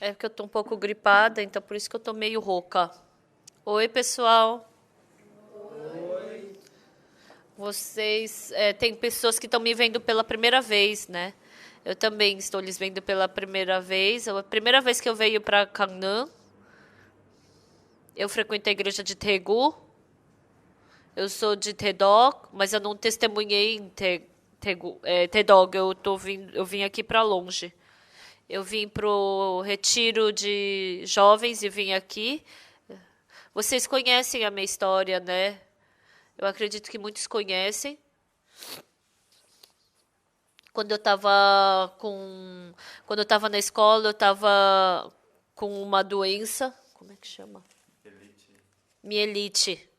É que eu tô um pouco gripada, então por isso que eu tô meio rouca. Oi, pessoal. Vocês, tem pessoas que estão me vendo pela primeira vez, né? Eu também estou lhes vendo pela primeira vez. A primeira vez que eu venho para Cangã, eu frequento a igreja de Tegu. Eu sou de Tedog, mas eu não testemunhei em Tedog. Eu vim aqui para longe. Eu vim pro retiro de jovens e vim aqui. Vocês conhecem a minha história, né? Eu acredito que muitos conhecem. Quando eu estava quando eu estava na escola, eu estava com uma doença, como é que chama? Mielite.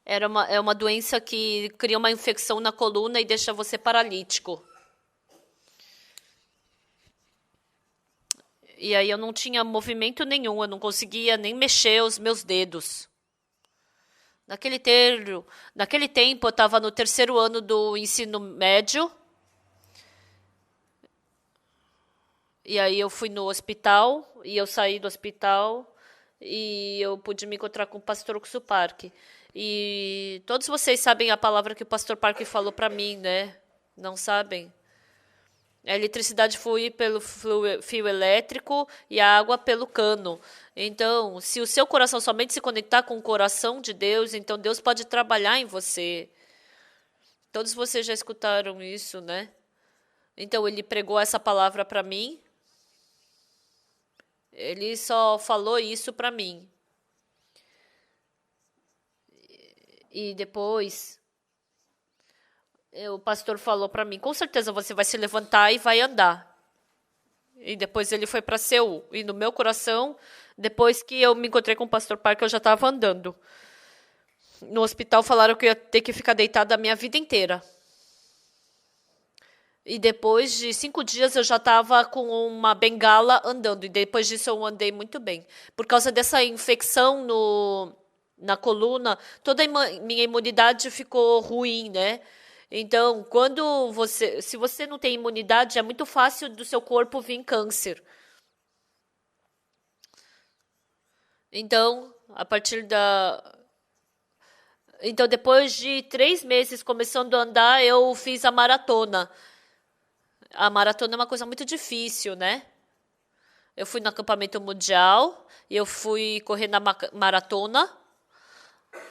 É uma doença que cria uma infecção na coluna e deixa você paralítico. E aí eu não tinha movimento nenhum, eu não conseguia nem mexer os meus dedos. Naquele tempo eu estava no terceiro ano do ensino médio. E aí eu fui no hospital, e eu saí do hospital, e eu pude me encontrar com o pastor Oxo Park. E todos vocês sabem a palavra que o pastor Park falou para mim, né? Não sabem? A eletricidade flui pelo fio elétrico e a água pelo cano. Então, se o seu coração somente se conectar com o coração de Deus, então Deus pode trabalhar em você. Todos vocês já escutaram isso, né? Então, ele pregou essa palavra para mim. Ele só falou isso para mim. E depois, o pastor falou para mim, com certeza você vai se levantar e vai andar. E depois ele foi para Seul. E no meu coração, depois que eu me encontrei com o pastor Park, eu já estava andando. No hospital falaram que eu ia ter que ficar deitada a minha vida inteira. E depois de 5 dias eu já estava com uma bengala andando. E depois disso eu andei muito bem. Por causa dessa infecção na coluna, toda a minha imunidade ficou ruim, né? Então, se você não tem imunidade, é muito fácil do seu corpo vir câncer. Então, então, depois de 3 meses começando a andar, eu fiz a maratona. A maratona é uma coisa muito difícil, né? Eu fui no acampamento mundial e eu fui correr na maratona.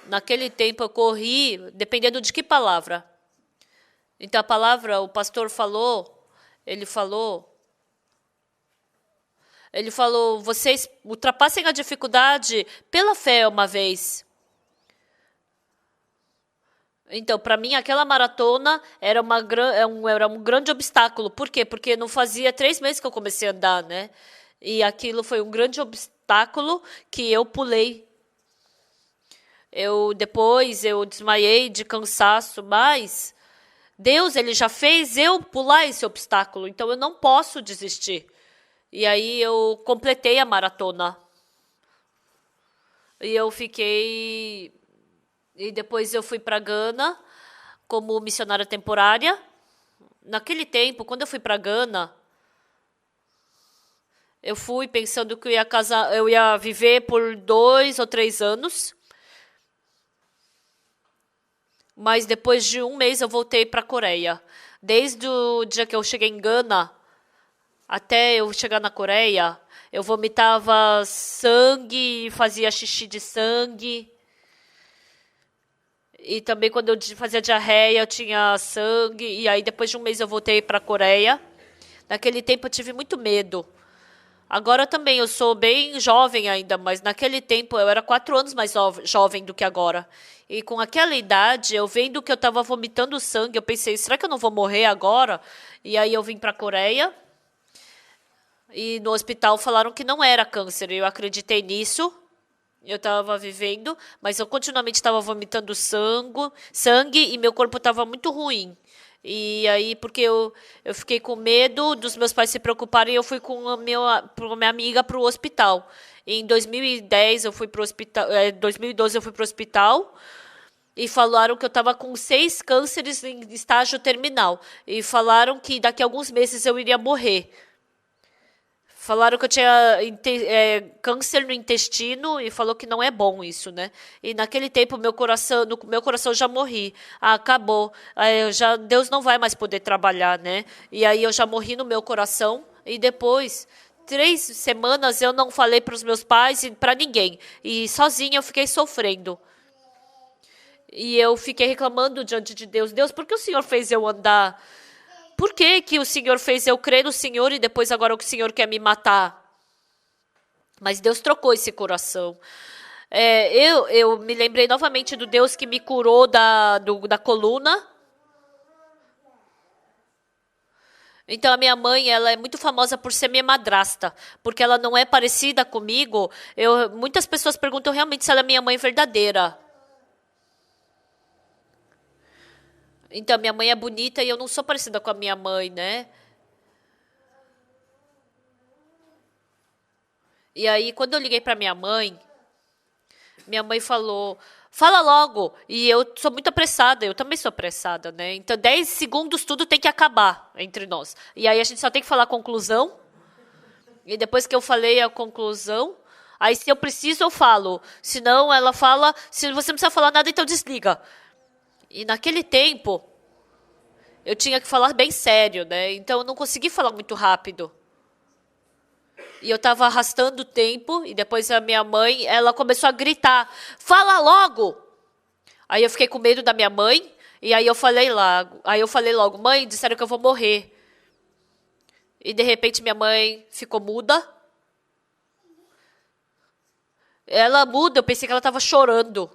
Naquele tempo eu corri, dependendo de que palavra. Então a palavra, o pastor falou, ele falou, vocês ultrapassem a dificuldade pela fé uma vez. Então, para mim, aquela maratona era um grande obstáculo. Por quê? Porque não fazia 3 meses que eu comecei a andar, né? E aquilo foi um grande obstáculo que eu pulei. Depois eu desmaiei de cansaço, mas Deus, ele já fez eu pular esse obstáculo, então eu não posso desistir. E aí eu completei a maratona. E depois eu fui para Gana como missionária temporária. Naquele tempo, quando eu fui para Gana, eu fui pensando que eu ia viver por 2 ou 3 anos. Mas depois de 1 mês eu voltei para a Coreia. Desde o dia que eu cheguei em Gana até eu chegar na Coreia, eu vomitava sangue, fazia xixi de sangue. E também quando eu fazia diarreia, eu tinha sangue. E aí depois de 1 mês eu voltei para a Coreia. Naquele tempo eu tive muito medo. Agora também eu sou bem jovem ainda, mas naquele tempo eu era 4 anos mais jovem do que agora. E com aquela idade, eu vendo que eu estava vomitando sangue, eu pensei, será que eu não vou morrer agora? E aí eu vim para a Coreia. E no hospital falaram que não era câncer. Eu acreditei nisso. Eu estava vivendo, mas eu continuamente estava vomitando sangue e meu corpo estava muito ruim. E aí, porque eu fiquei com medo dos meus pais se preocuparem, eu fui com a minha amiga para o hospital. Em 2010 eu fui para o hospital, 2012 eu fui para o hospital. E falaram que eu estava com 6 cânceres em estágio terminal. E falaram que daqui a alguns meses eu iria morrer. Falaram que eu tinha câncer no intestino e falou que não é bom isso, né? E naquele tempo no meu coração eu já morri. Ah, acabou. Deus não vai mais poder trabalhar, né? E aí eu já morri no meu coração e depois 3 semanas eu não falei para os meus pais e para ninguém. E sozinha eu fiquei sofrendo. E eu fiquei reclamando diante de Deus. Deus, por que o Senhor fez eu andar? Por que que o Senhor fez eu crer no Senhor e depois agora o Senhor quer me matar? Mas Deus trocou esse coração. Eu me lembrei novamente do Deus que me curou da coluna. Então a minha mãe, ela é muito famosa por ser minha madrasta, porque ela não é parecida comigo. Muitas pessoas perguntam realmente se ela é minha mãe verdadeira. Então, minha mãe é bonita e eu não sou parecida com a minha mãe, né? E aí, quando eu liguei para minha mãe falou, fala logo. E eu sou muito apressada, eu também sou apressada, né? Então, 10 segundos tudo tem que acabar entre nós. E aí, a gente só tem que falar a conclusão. E depois que eu falei a conclusão, aí se eu preciso, eu falo. Se não, ela fala, se você não precisa falar nada, então desliga. E naquele tempo, eu tinha que falar bem sério, né? Então eu não consegui falar muito rápido. E eu estava arrastando o tempo, e depois a minha mãe, ela começou a gritar, fala logo! Aí eu fiquei com medo da minha mãe, e aí eu falei logo, mãe, disseram que eu vou morrer. E de repente minha mãe ficou muda. Ela muda, eu pensei que ela estava chorando.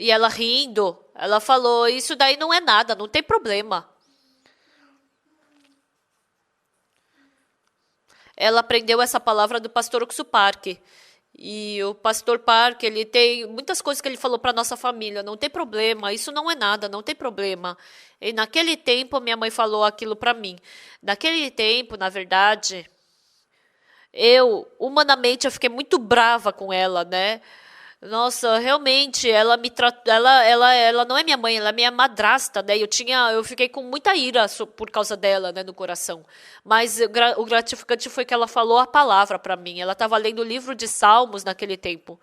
E ela rindo, ela falou, isso daí não é nada, não tem problema. Ela aprendeu essa palavra do pastor Oxo Park. E o pastor Park, ele tem muitas coisas que ele falou para nossa família, não tem problema, isso não é nada, não tem problema. E naquele tempo, minha mãe falou aquilo para mim. Naquele tempo, na verdade, humanamente, eu fiquei muito brava com ela, né? Nossa, realmente, ela me tratou, ela não é minha mãe, ela é minha madrasta, né? Eu fiquei com muita ira por causa dela, né, no coração. Mas o gratificante foi que ela falou a palavra para mim. Ela estava lendo o livro de Salmos naquele tempo.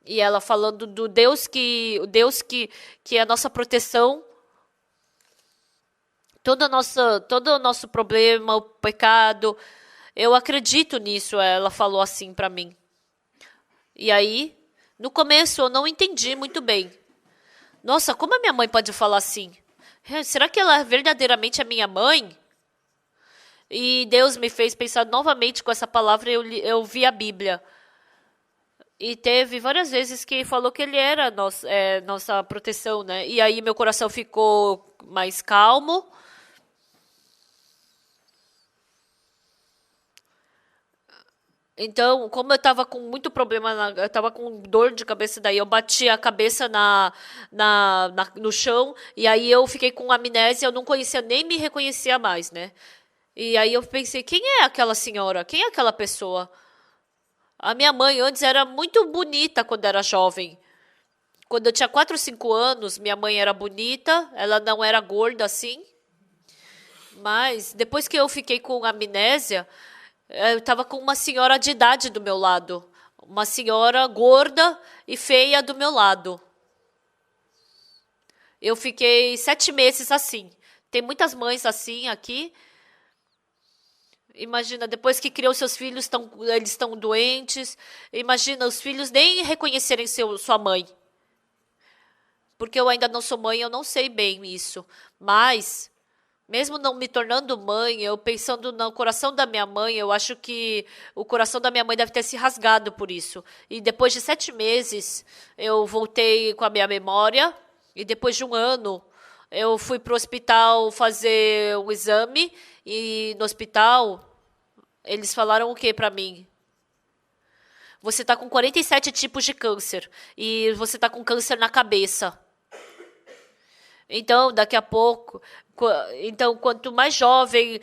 E ela falando do que é a nossa proteção, todo o nosso problema, o pecado. Eu acredito nisso, ela falou assim para mim. E aí, no começo eu não entendi muito bem. Nossa, como a minha mãe pode falar assim? Será que ela verdadeiramente é minha mãe? E Deus me fez pensar novamente com essa palavra, eu vi a Bíblia. E teve várias vezes que falou que ele era nossa proteção, né? E aí meu coração ficou mais calmo. Então, como eu estava com muito problema, eu estava com dor de cabeça, daí eu bati a cabeça no chão, e aí eu fiquei com amnésia, eu não conhecia, nem me reconhecia mais, né? E aí eu pensei, quem é aquela senhora? Quem é aquela pessoa? A minha mãe antes era muito bonita quando era jovem. Quando eu tinha 4 ou 5 anos, minha mãe era bonita, ela não era gorda assim. Mas depois que eu fiquei com amnésia, eu estava com uma senhora de idade do meu lado. Uma senhora gorda e feia do meu lado. Eu fiquei 7 meses assim. Tem muitas mães assim aqui. Imagina, depois que criou seus filhos, eles estão doentes. Imagina, os filhos nem reconhecerem sua mãe. Porque eu ainda não sou mãe, eu não sei bem isso. Mas, mesmo não me tornando mãe, eu pensando no coração da minha mãe, eu acho que o coração da minha mãe deve ter se rasgado por isso. E depois de 7 meses, eu voltei com a minha memória. E depois de 1 ano, eu fui para o hospital fazer um exame. E no hospital, eles falaram o que para mim? Você está com 47 tipos de câncer. E você está com câncer na cabeça. Então, daqui a pouco, então, quanto mais jovem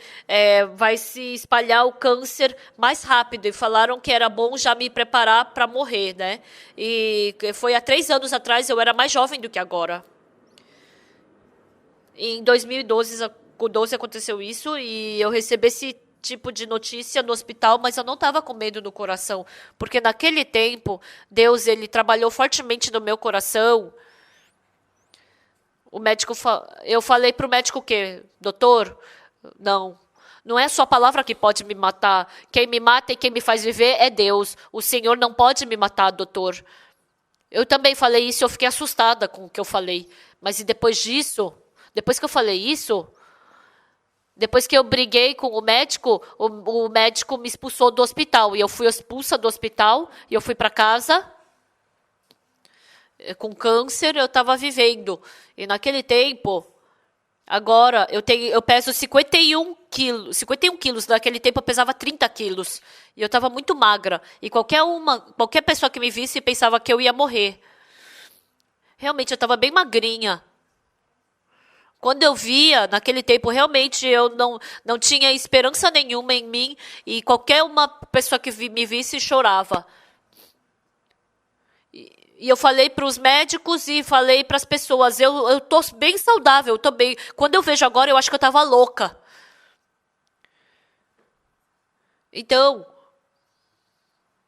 vai se espalhar o câncer mais rápido. E falaram que era bom já me preparar para morrer, né? E foi há 3 anos atrás, eu era mais jovem do que agora. Em 2012 aconteceu isso e eu recebi esse tipo de notícia no hospital, mas eu não estava com medo no coração, porque naquele tempo Deus ele trabalhou fortemente no meu coração. O médico, eu falei para o médico o quê? Doutor, não. Não é só a palavra que pode me matar. Quem me mata e quem me faz viver é Deus. O Senhor não pode me matar, doutor. Eu também falei isso e eu fiquei assustada com o que eu falei. Mas e depois disso, depois que eu falei isso, depois que eu briguei com o médico me expulsou do hospital. E eu fui expulsa do hospital e eu fui para casa com câncer, eu estava vivendo. E naquele tempo, agora, eu peso 51 quilos. 51 quilos, naquele tempo eu pesava 30 quilos. E eu estava muito magra. E qualquer pessoa que me visse pensava que eu ia morrer. Realmente, eu estava bem magrinha. Quando eu via, naquele tempo, realmente eu não tinha esperança nenhuma em mim. E qualquer uma pessoa que me visse chorava. E eu falei para os médicos e falei para as pessoas, eu tô bem saudável, eu tô bem. Quando eu vejo agora, eu acho que eu estava louca. Então,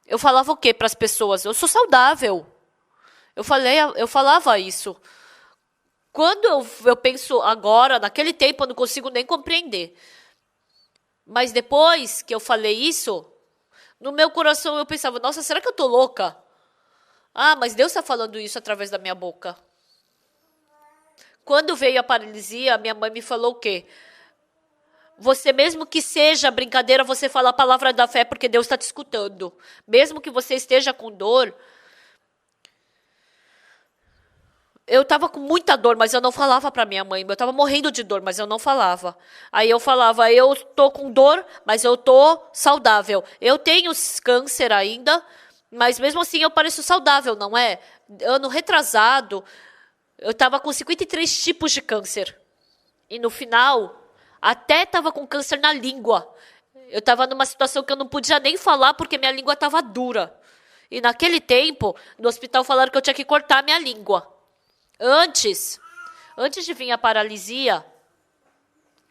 eu falava o quê para as pessoas? Eu sou saudável. Eu falava isso. Quando eu penso agora, naquele tempo, eu não consigo nem compreender. Mas depois que eu falei isso, no meu coração eu pensava, nossa, será que eu tô louca? Ah, mas Deus está falando isso através da minha boca. Quando veio a paralisia, minha mãe me falou o quê? Você, mesmo que seja brincadeira, você fala a palavra da fé porque Deus está te escutando. Mesmo que você esteja com dor. Eu estava com muita dor, mas eu não falava para minha mãe. Eu estava morrendo de dor, mas eu não falava. Aí eu falava, eu estou com dor, mas eu estou saudável. Eu tenho câncer ainda, mas mesmo assim eu pareço saudável, não é? Ano retrasado, eu estava com 53 tipos de câncer. E no final, até estava com câncer na língua. Eu estava numa situação que eu não podia nem falar porque minha língua estava dura. E naquele tempo, no hospital falaram que eu tinha que cortar minha língua. Antes de vir a paralisia,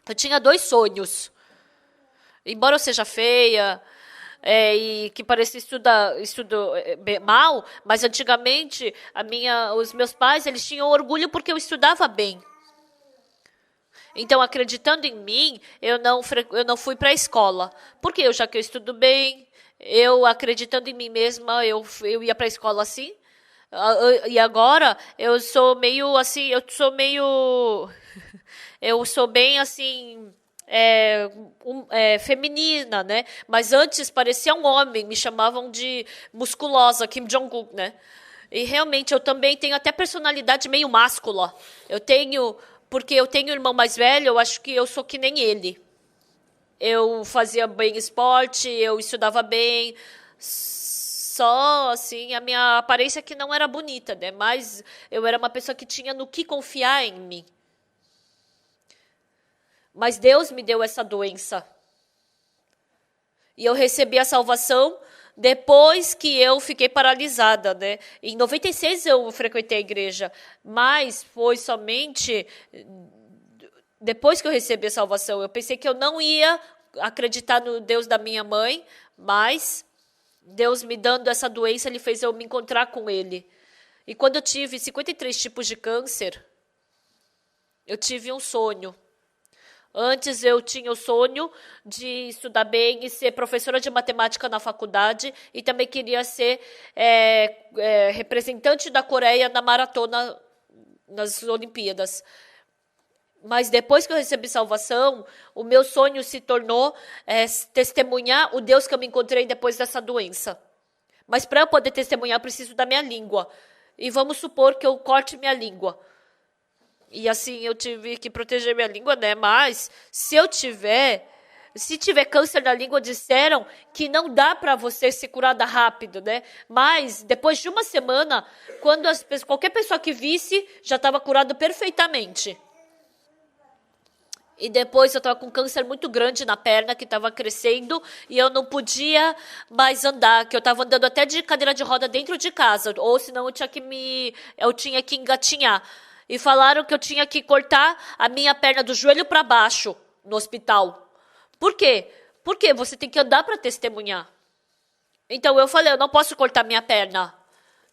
eu tinha 2 sonhos. Embora eu seja feia e que parecia estudo mal, mas antigamente os meus pais eles tinham orgulho porque eu estudava bem. Então, acreditando em mim, eu não fui para a escola. Porque já que eu estudo bem, eu acreditando em mim mesma, eu ia para a escola assim. E agora eu sou meio assim, eu sou bem assim, feminina, né? Mas antes parecia um homem, me chamavam de musculosa, Kim Jong-un, né? E realmente eu também tenho até personalidade meio máscula. Porque eu tenho um irmão mais velho, eu acho que eu sou que nem ele. Eu fazia bem esporte, eu estudava bem. Só, assim, a minha aparência que não era bonita, né? Mas eu era uma pessoa que tinha no que confiar em mim. Mas Deus me deu essa doença. E eu recebi a salvação depois que eu fiquei paralisada, né? Em 96 eu frequentei a igreja, mas foi somente depois que eu recebi a salvação. Eu pensei que eu não ia acreditar no Deus da minha mãe, mas Deus me dando essa doença, Ele fez eu me encontrar com Ele. E quando eu tive 53 tipos de câncer, eu tive um sonho. Antes eu tinha o sonho de estudar bem e ser professora de matemática na faculdade e também queria ser representante da Coreia na maratona nas Olimpíadas. Mas depois que eu recebi salvação, o meu sonho se tornou testemunhar o Deus que eu me encontrei depois dessa doença. Mas para eu poder testemunhar, eu preciso da minha língua. E vamos supor que eu corte minha língua. E assim, eu tive que proteger minha língua, né? Mas se eu tiver Se tiver câncer na língua, disseram que não dá para você ser curada rápido, né? Mas depois de uma semana, quando qualquer pessoa que visse, já estava curado perfeitamente. E depois eu estava com um câncer muito grande na perna, que estava crescendo, e eu não podia mais andar, que eu estava andando até de cadeira de roda dentro de casa, ou senão eu tinha que engatinhar. E falaram que eu tinha que cortar a minha perna do joelho para baixo no hospital. Por quê? Porque você tem que andar para testemunhar. Então eu falei, eu não posso cortar minha perna.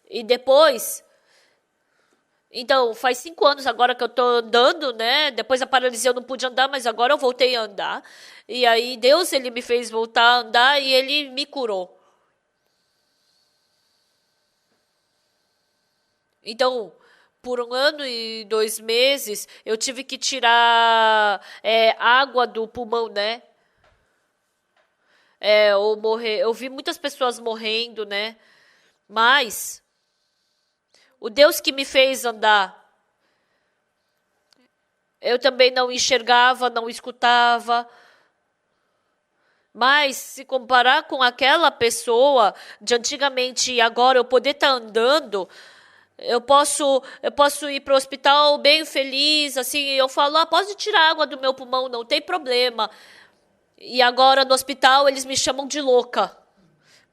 E depois... Então, faz 5 anos agora que eu tô andando, né? Depois da paralisia eu não pude andar, mas agora eu voltei a andar. E aí Deus, ele me fez voltar a andar e ele me curou. Então, por 1 ano e 2 meses, eu tive que tirar água do pulmão, né? Ou morrer. Eu vi muitas pessoas morrendo, né? Mas o Deus que me fez andar, eu também não enxergava, não escutava. Mas se comparar com aquela pessoa de antigamente e agora eu poder estar andando, eu posso ir para o hospital bem feliz, assim, eu falo, pode tirar água do meu pulmão, não tem problema. E agora no hospital eles me chamam de louca.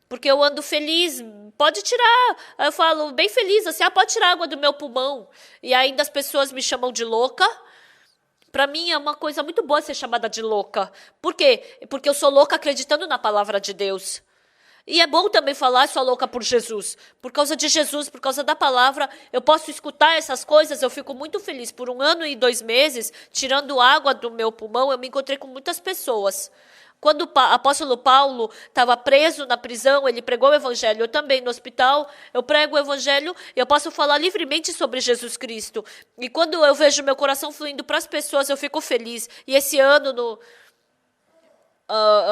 Porque eu ando feliz, pode tirar. Aí eu falo, bem feliz, assim, pode tirar água do meu pulmão. E ainda as pessoas me chamam de louca. Para mim é uma coisa muito boa ser chamada de louca. Por quê? Porque eu sou louca acreditando na palavra de Deus. E é bom também falar, sou louca por Jesus. Por causa de Jesus, por causa da palavra, eu posso escutar essas coisas, eu fico muito feliz. Por 1 ano e 2 meses, tirando água do meu pulmão, eu me encontrei com muitas pessoas. Quando o apóstolo Paulo estava preso na prisão, ele pregou o evangelho. Eu também, no hospital, eu prego o evangelho e eu posso falar livremente sobre Jesus Cristo. E quando eu vejo meu coração fluindo para as pessoas, eu fico feliz. E esse ano,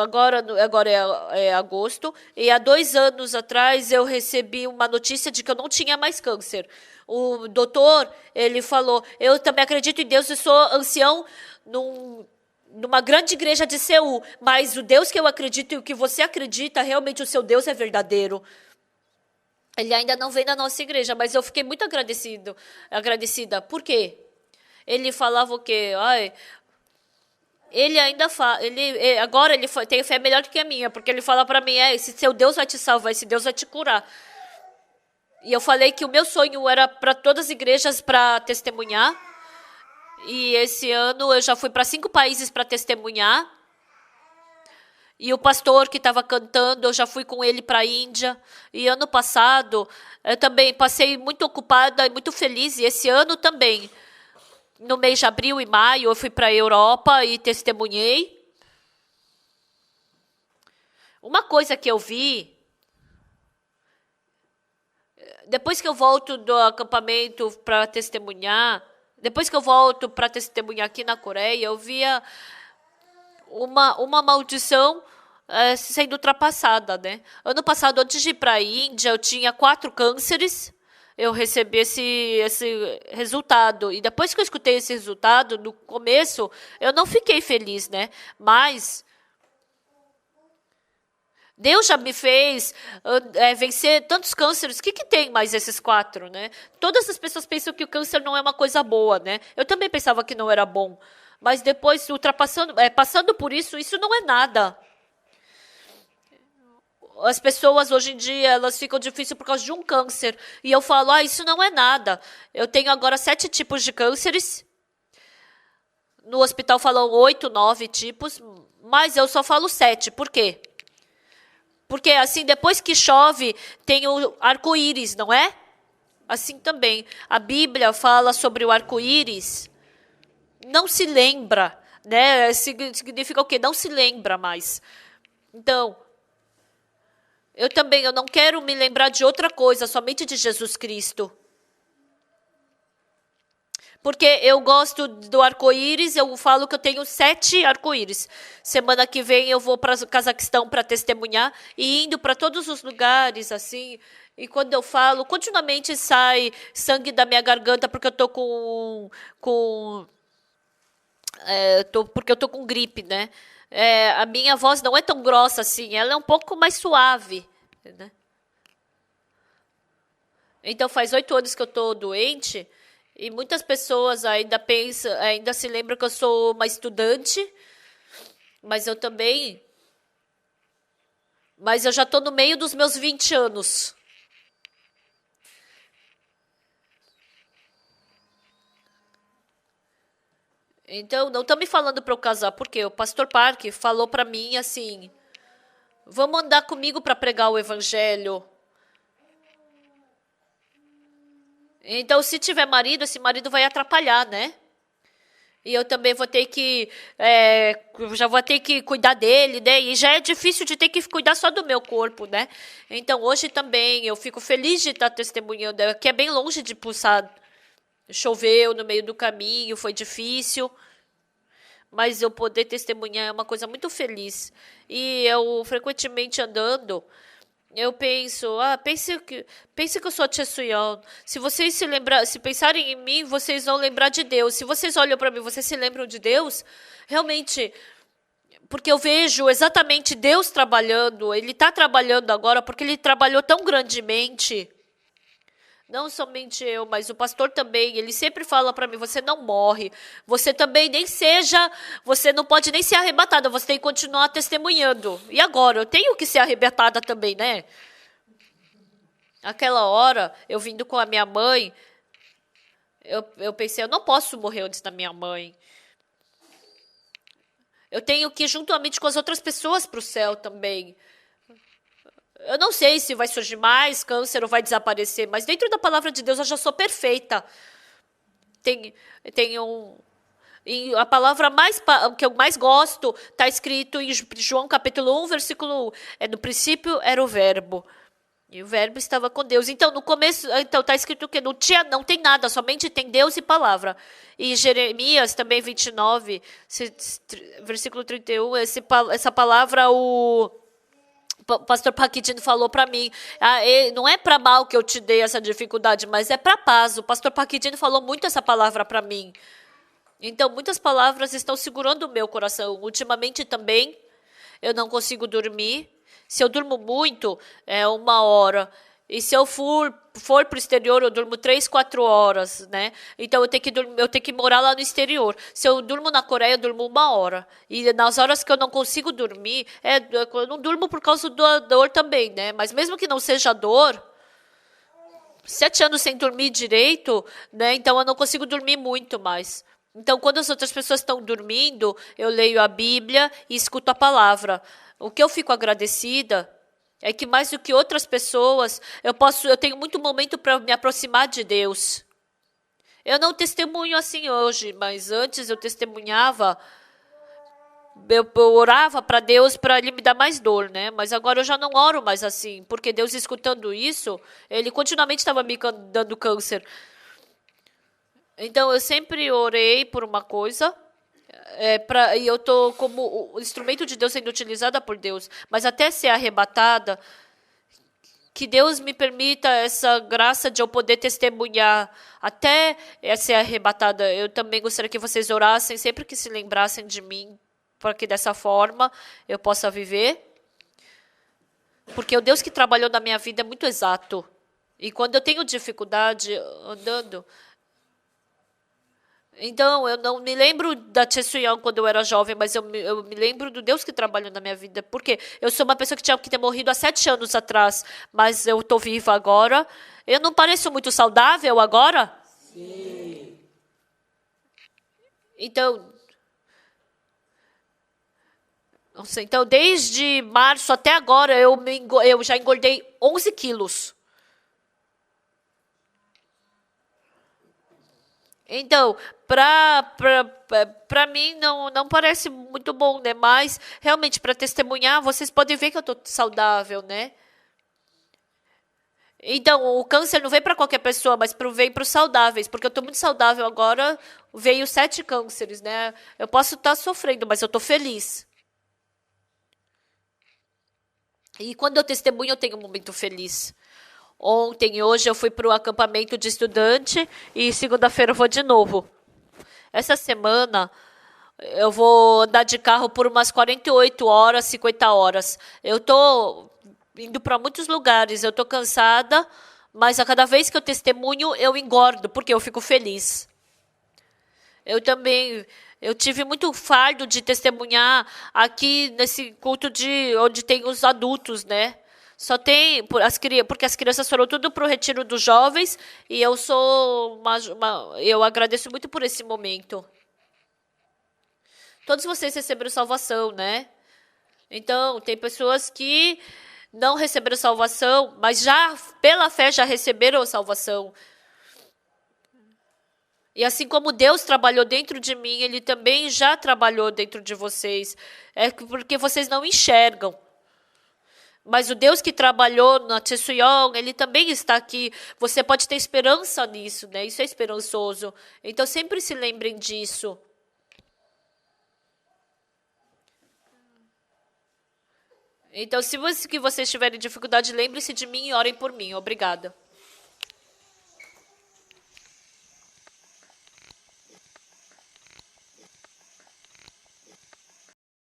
agora é agosto, e há 2 anos atrás eu recebi uma notícia de que eu não tinha mais câncer. O doutor, ele falou, eu também acredito em Deus, eu sou ancião numa grande igreja de Seul, mas o Deus que eu acredito e o que você acredita, realmente o seu Deus é verdadeiro. Ele ainda não vem na nossa igreja, mas eu fiquei muito agradecida. Por quê? Ele falava o quê? Ele ainda fala, agora ele tem fé melhor do que a minha, porque ele fala para mim, esse seu Deus vai te salvar, esse Deus vai te curar. E eu falei que o meu sonho era para todas as igrejas para testemunhar. E esse ano eu já fui para 5 países para testemunhar. E o pastor que estava cantando, eu já fui com ele para a Índia. E ano passado, eu também passei muito ocupada e muito feliz. E esse ano também, no mês de abril e maio, eu fui para a Europa e testemunhei. Uma coisa que eu vi, depois que eu volto do acampamento para testemunhar, depois que eu volto para testemunhar aqui na Coreia, eu via uma maldição sendo ultrapassada, né? Ano passado, antes de ir para a Índia, eu tinha 4 cânceres. Eu recebi esse resultado. E depois que eu escutei esse resultado, no começo, eu não fiquei feliz, né? Mas Deus já me fez vencer tantos cânceres. O que tem mais esses 4, né? Todas as pessoas pensam que o câncer não é uma coisa boa, né? Eu também pensava que não era bom. Mas depois, passando por isso, isso não é nada. As pessoas, hoje em dia, elas ficam difíceis por causa de um câncer. E eu falo, isso não é nada. Eu tenho agora 7 tipos de cânceres. No hospital falam 8, 9 tipos. Mas eu só falo 7. Por quê? Porque, assim, depois que chove, tem o arco-íris, não é? Assim também. A Bíblia fala sobre o arco-íris. Não se lembra, né? Significa o quê? Não se lembra mais. Então, eu não quero me lembrar de outra coisa, somente de Jesus Cristo. Porque eu gosto do arco-íris, eu falo que eu tenho 7 arco-íris. Semana que vem eu vou para o Cazaquistão para testemunhar e indo para todos os lugares, assim. E quando eu falo, continuamente sai sangue da minha garganta porque eu tô porque eu tô com gripe, né? a minha voz não é tão grossa assim, ela é um pouco mais suave, né? Então faz 8 anos que eu tô doente e muitas pessoas ainda pensam, ainda se lembram que eu sou uma estudante, mas eu também, mas eu já tô no meio dos meus 20 anos. Então, não estão me falando para eu casar, porque o pastor Park falou para mim assim: vamos andar comigo para pregar o evangelho. Então, se tiver marido, esse marido vai atrapalhar, né? E eu também vou ter que, já vou ter que cuidar dele, né? E já é difícil de ter que cuidar só do meu corpo, né? Então, hoje também eu fico feliz de estar testemunhando, que é bem longe de pulsar. Choveu no meio do caminho, foi difícil, mas eu poder testemunhar é uma coisa muito feliz. E eu, frequentemente andando, eu penso, pense que eu sou a Tia Suyon. Se vocês se pensarem em mim, vocês vão lembrar de Deus. Se vocês olham para mim, vocês se lembram de Deus? Realmente, porque eu vejo exatamente Deus trabalhando. Ele está trabalhando agora porque Ele trabalhou tão grandemente. Não somente eu, mas o pastor também, ele sempre fala para mim, você não morre, você também você não pode nem ser arrebatada, você tem que continuar testemunhando. E agora, eu tenho que ser arrebatada também, né? Aquela hora, eu vindo com a minha mãe, eu pensei, eu não posso morrer antes da minha mãe. Eu tenho que ir juntamente com as outras pessoas para o céu também. Eu não sei se vai surgir mais câncer ou vai desaparecer, mas dentro da palavra de Deus eu já sou perfeita. Tem e a palavra que eu mais gosto está escrito em João capítulo 1, versículo 1. No princípio era o verbo. E o verbo estava com Deus. Então, no começo, então está escrito que não tem nada, somente tem Deus e palavra. E Jeremias também 29, versículo 31, essa palavra, o pastor Paquitino falou para mim, não é para mal que eu te dei essa dificuldade, mas é para paz. O pastor Paquitino falou muito essa palavra para mim. Então, muitas palavras estão segurando o meu coração. Ultimamente também, eu não consigo dormir. Se eu durmo muito, é 1 hora. E se eu for para o exterior, eu durmo 3, 4 horas, né? Então, eu tenho que morar lá no exterior. Se eu durmo na Coreia, eu durmo 1 hora. E nas horas que eu não consigo dormir, eu não durmo por causa da dor também, né? Mas mesmo que não seja dor, 7 anos sem dormir direito, né? Então, eu não consigo dormir muito mais. Então, quando as outras pessoas estão dormindo, eu leio a Bíblia e escuto a palavra. O que eu fico agradecida é que mais do que outras pessoas, eu tenho muito momento para me aproximar de Deus. Eu não testemunho assim hoje, mas antes eu testemunhava, eu orava para Deus para Ele me dar mais dor, né? Mas agora eu já não oro mais assim, porque Deus escutando isso, Ele continuamente estava me dando câncer. Então eu sempre orei por uma coisa, e eu estou como o instrumento de Deus sendo utilizada por Deus, mas até ser arrebatada, que Deus me permita essa graça de eu poder testemunhar até ser arrebatada. Eu também gostaria que vocês orassem sempre que se lembrassem de mim, para que dessa forma eu possa viver. Porque o Deus que trabalhou na minha vida é muito exato. E quando eu tenho dificuldade andando, então, eu não me lembro da Tia Suyon quando eu era jovem, mas eu me lembro do Deus que trabalhou na minha vida. Porque eu sou uma pessoa que tinha que ter morrido há 7 anos atrás, mas eu estou viva agora. Eu não pareço muito saudável agora? Sim. Então, nossa, então, desde março até agora, eu já engordei 11 quilos. Então, para mim não parece muito bom, né? Mas, realmente, para testemunhar, vocês podem ver que eu estou saudável, né? Então, o câncer não vem para qualquer pessoa, mas vem para os saudáveis. Porque eu estou muito saudável agora, veio 7 cânceres, né? Eu posso estar sofrendo, mas eu estou feliz. E quando eu testemunho, eu tenho um momento feliz. Ontem e hoje eu fui para o acampamento de estudante e segunda-feira eu vou de novo. Essa semana, Eu vou andar de carro por umas 48 horas, 50 horas. Eu estou indo para muitos lugares, eu estou cansada, mas a cada vez que eu testemunho, eu engordo, porque eu fico feliz. Eu também, eu tive muito fardo de testemunhar aqui nesse culto de onde tem os adultos, né? Só tem porque as crianças foram tudo para o retiro dos jovens e eu sou eu agradeço muito por esse momento. Todos vocês receberam salvação, né? Então, tem pessoas que não receberam salvação, mas já pela fé já receberam a salvação. E assim como Deus trabalhou dentro de mim, Ele também já trabalhou dentro de vocês. É porque vocês não enxergam. Mas o Deus que trabalhou na Tsuyon, Ele também está aqui. Você pode ter esperança nisso, né? Isso é esperançoso. Então sempre se lembrem disso. Então, se vocês tiverem dificuldade, lembre-se de mim e orem por mim. Obrigada.